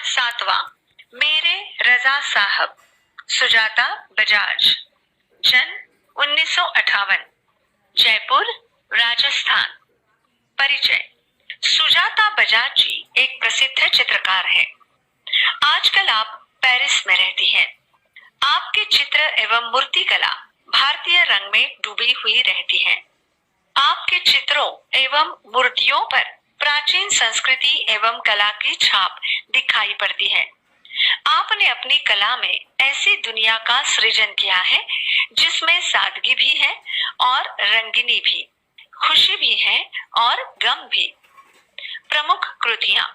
सातवां, मेरे रजा साहब, सुजाता बजाज, जन्म 1958, जयपुर, राजस्थान। परिचय। सुजाता बजाज जी एक प्रसिद्ध चित्रकार हैं। आजकल आप पेरिस में रहती हैं। आपके चित्र एवं मूर्ति कला भारतीय रंग में डूबी हुई रहती है। आपके चित्रों एवं मूर्तियों पर प्राचीन संस्कृति एवं कला की छाप दिखाई पड़ती है। आपने अपनी कला में ऐसी दुनिया का सृजन किया है जिसमें सादगी भी है और रंगीनी भी, खुशी भी है और गम भी। प्रमुख कृतियां।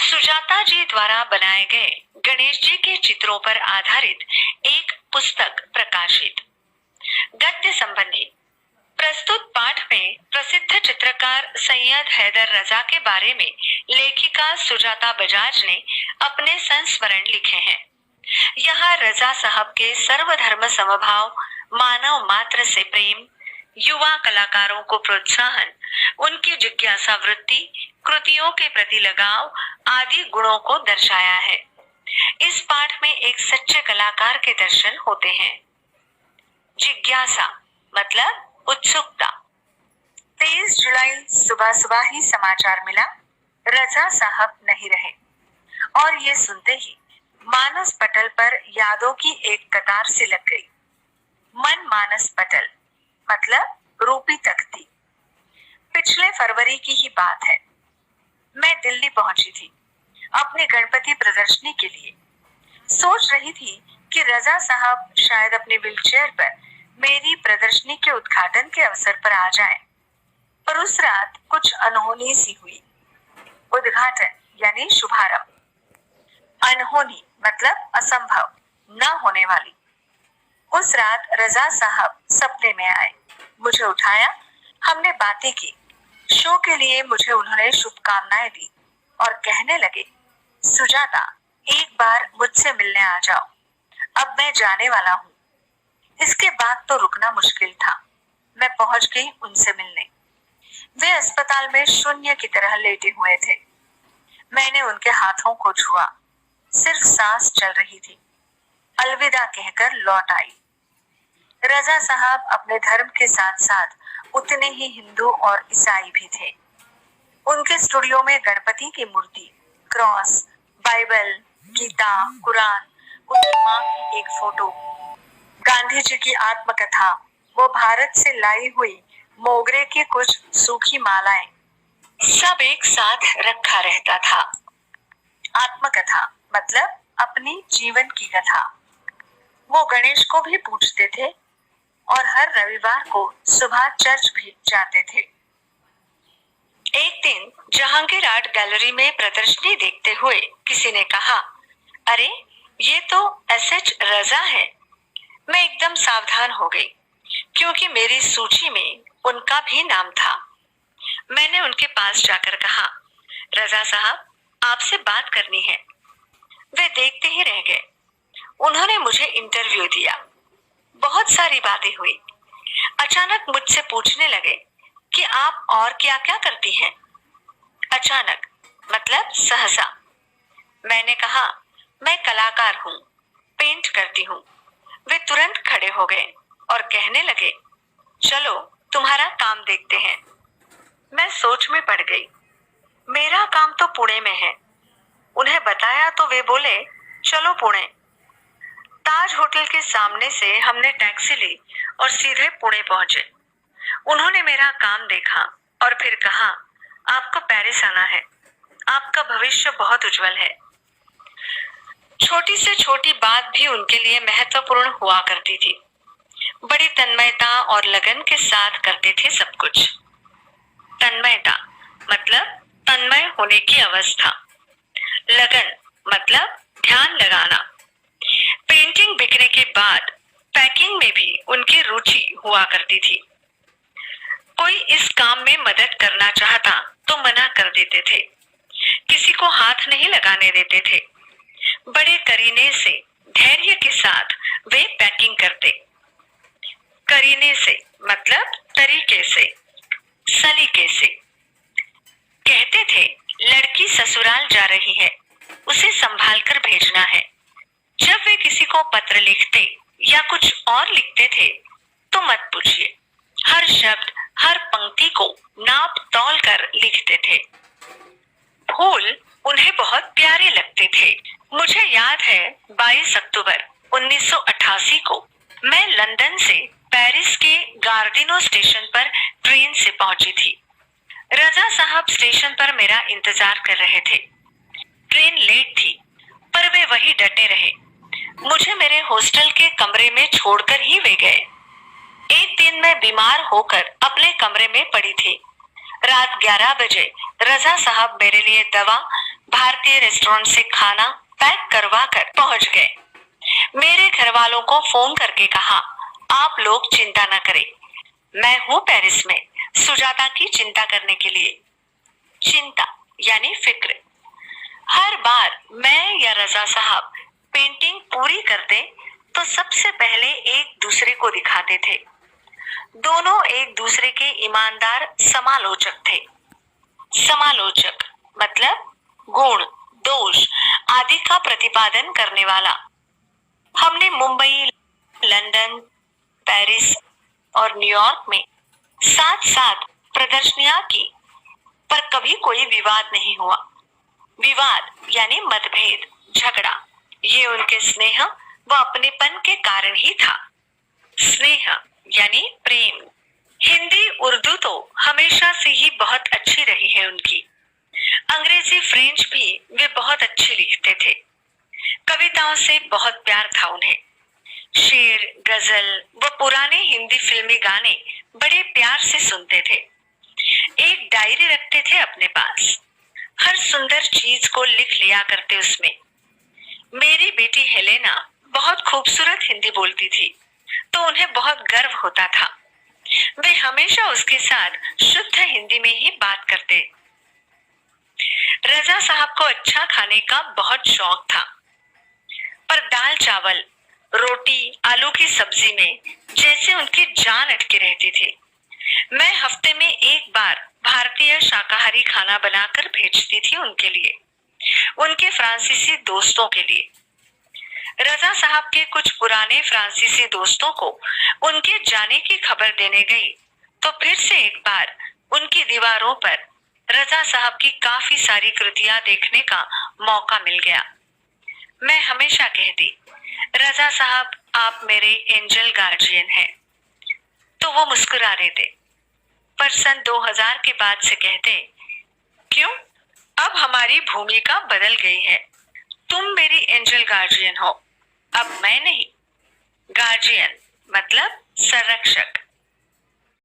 सुजाता जी द्वारा बनाए गए गणेश जी के चित्रों पर आधारित एक पुस्तक प्रकाशित। गद्य संबंधी। प्रस्तुत पाठ में प्रसिद्ध चित्रकार सैयद हैदर रजा के बारे में लेखिका सुजाता बजाज ने अपने संस्मरण लिखे हैं। यहाँ रजा साहब के सर्वधर्म समभाव, मानव मात्र से प्रेम, युवा कलाकारों को प्रोत्साहन, उनकी जिज्ञासा वृत्ति, कृतियों के प्रति लगाव आदि गुणों को दर्शाया है। इस पाठ में एक सच्चे कलाकार के दर्शन होते हैं। जिज्ञासा मतलब उत्सुकता। 23 जुलाई सुबह सुबह ही समाचार मिला, रजा साहब नहीं रहे, और ये सुनते ही मानस पटल पर यादों की एक कतार सी लग गई। मन मानस पटल मतलब रूपी तख्ती। पिछले फरवरी की ही बात है। मैं दिल्ली पहुंची थी अपने गणपति प्रदर्शनी के लिए। सोच रही थी कि रजा साहब शायद अपने व्हीलचेयर पर मेरी प्रदर्शनी के उद्घाटन के अवसर पर आ जाएं। पर उस रात कुछ अनहोनी सी हुई। उद्घाटन यानी शुभारंभ, अनहोनी मतलब असंभव, न होने वाली। उस रात रजा साहब सपने में आए, मुझे उठाया, हमने बातें की। शो के लिए मुझे उन्होंने शुभकामनाएं दी और कहने लगे, सुजाता एक बार मुझसे मिलने आ जाओ, अब मैं जाने वाला हूँ। इसके बाद तो रुकना मुश्किल था। मैं पहुंच गई उनसे मिलने। वे अस्पताल में शून्य की तरह लेटे हुए थे। मैंने उनके हाथों को छुआ, सिर्फ सांस चल रही थी। अलविदा कहकर लौट आई। रजा साहब अपने धर्म के साथ साथ उतने ही हिंदू और ईसाई भी थे। उनके स्टूडियो में गणपति की मूर्ति, क्रॉस, बाइबल, गीता, कुरान, उनकी मां की एक फोटो, गांधी जी की आत्मकथा, वो भारत से लाई हुई मोगरे की कुछ सूखी मालाएं, सब एक साथ रखा रहता था। आत्मकथा मतलब अपनी जीवन की कथा। वो गणेश को भी पूछते थे और हर रविवार को सुबह चर्च भी जाते थे। एक दिन जहांगीर आर्ट गैलरी में प्रदर्शनी देखते हुए किसी ने कहा, अरे ये तो एसएच रजा है। मैं एकदम सावधान हो गई क्योंकि मेरी सूची में उनका भी नाम था। मैंने उनके पास जाकर कहा, रजा साहब आपसे बात करनी है। वे देखते ही रह गए। उन्होंने मुझे इंटरव्यू दिया। बहुत सारी बातें हुई। अचानक मुझसे पूछने लगे कि आप और क्या क्या करती हैं। अचानक मतलब सहसा। मैंने कहा, मैं कलाकार हूँ, पेंट करती हूँ। वे तुरंत खड़े हो गए और कहने लगे, चलो तुम्हारा काम देखते हैं। मैं सोच में पड़ गई। मेरा काम तो पुणे में है। उन्हें बताया तो वे बोले, चलो पुणे। ताज होटल के सामने से हमने टैक्सी ली और सीधे पुणे पहुंचे। उन्होंने मेरा काम देखा और फिर कहा, आपको पेरिस आना है, आपका भविष्य बहुत उज्जवल है। छोटी से छोटी बात भी उनके लिए महत्वपूर्ण हुआ करती थी। बड़ी तन्मयता और लगन के साथ करते थे सब कुछ। तन्मयता मतलब तन्मय होने की अवस्था। लगन मतलब ध्यान लगाना। पेंटिंग बिकने के बाद पैकिंग में भी उनकी रुचि हुआ करती थी। कोई इस काम में मदद करना चाहता तो मना कर देते थे। किसी को हाथ नहीं लगाने देते थे। बड़े करीने से, धैर्य के साथ वे पैकिंग करते। करीने से मतलब तरीके से, सलीके से। कहते थे, लड़की ससुराल जा रही है, उसे संभाल कर भेजना है। जब वे किसी को पत्र लिखते या कुछ और लिखते थे तो मत पूछिए, हर शब्द हर पंक्ति को नाप तौल कर लिखते थे। फूल उन्हें बहुत प्यारे लगते थे। मुझे याद है 22 अक्टूबर 1988 को मैं लंदन से पेरिस के गार्डिनो स्टेशन पर ट्रेन से पहुंची थी। रजा साहब स्टेशन पर मेरा इंतजार कर रहे थे। ट्रेन लेट थी पर वे वही डटे रहे। मुझे मेरे हॉस्टल के कमरे में छोड़कर ही वे गए। एक दिन मैं बीमार होकर अपने कमरे में पड़ी थी। रात 11 बजे रजा साहब मेरे लिए दवा, भारतीय रेस्टोरेंट से खाना पैक करवा कर पहुंच गए। मेरे घर वालों को फोन करके कहा, आप लोग चिंता न करें, मैं हूं पेरिस में सुजाता की चिंता करने के लिए। चिंता यानी फिक्र। हर बार मैं या रजा साहब पेंटिंग पूरी करते तो सबसे पहले एक दूसरे को दिखाते थे। दोनों एक दूसरे के ईमानदार समालोचक थे। समालोचक मतलब गुण, दोष आदि का प्रतिपादन करने वाला। हमने मुंबई, लंदन, पेरिस और न्यूयॉर्क में साथ साथ प्रदर्शनियां की, पर कभी कोई विवाद नहीं हुआ। विवाद यानी मतभेद, झगड़ा, ये उनके स्नेह व अपनेपन के कारण ही था। स्नेह यानी प्रेम। हिंदी उर्दू तो हमेशा से ही बहुत अच्छी रही है उनकी। अंग्रेजी फ्रेंच भी वे बहुत अच्छी लिखते थे। कविताओं से बहुत प्यार था उन्हें। शेर, गजल व पुराने हिंदी फिल्मी गाने बड़े प्यार से सुनते थे। एक डायरी रखते थे अपने पास, हर सुंदर चीज को लिख लिया करते उसमें। मेरी बेटी हेलेना बहुत खूबसूरत हिंदी बोलती थी तो उन्हें बहुत गर्व होता था। वे हमेशा उसके साथ शुद्ध हिंदी में ही बात करते। रजा साहब को अच्छा खाने का बहुत शौक था, पर दाल चावल, रोटी, आलू की सब्जी में जैसे उनकी जान अटकी रहती थी। मैं हफ्ते में एक बार भारतीय शाकाहारी खाना बनाकर भेजती थी उनके लिए, उनके फ्रांसीसी दोस्तों के लिए। रजा साहब के कुछ पुराने फ्रांसीसी दोस्तों को उनके जाने की खबर देने गई तो फिर से एक बार उनकी दीवारों पर रजा साहब की काफी सारी कृतियां देखने का मौका मिल गया। मैं हमेशा कहती, रजा साहब आप मेरे एंजल गार्जियन हैं, तो वो मुस्कुरा देते। पर सन 2000 के बाद से कहते, क्यों, अब हमारी भूमिका बदल गई है, तुम मेरी एंजल गार्जियन हो, अब मैं नहीं। गार्जियन मतलब संरक्षक।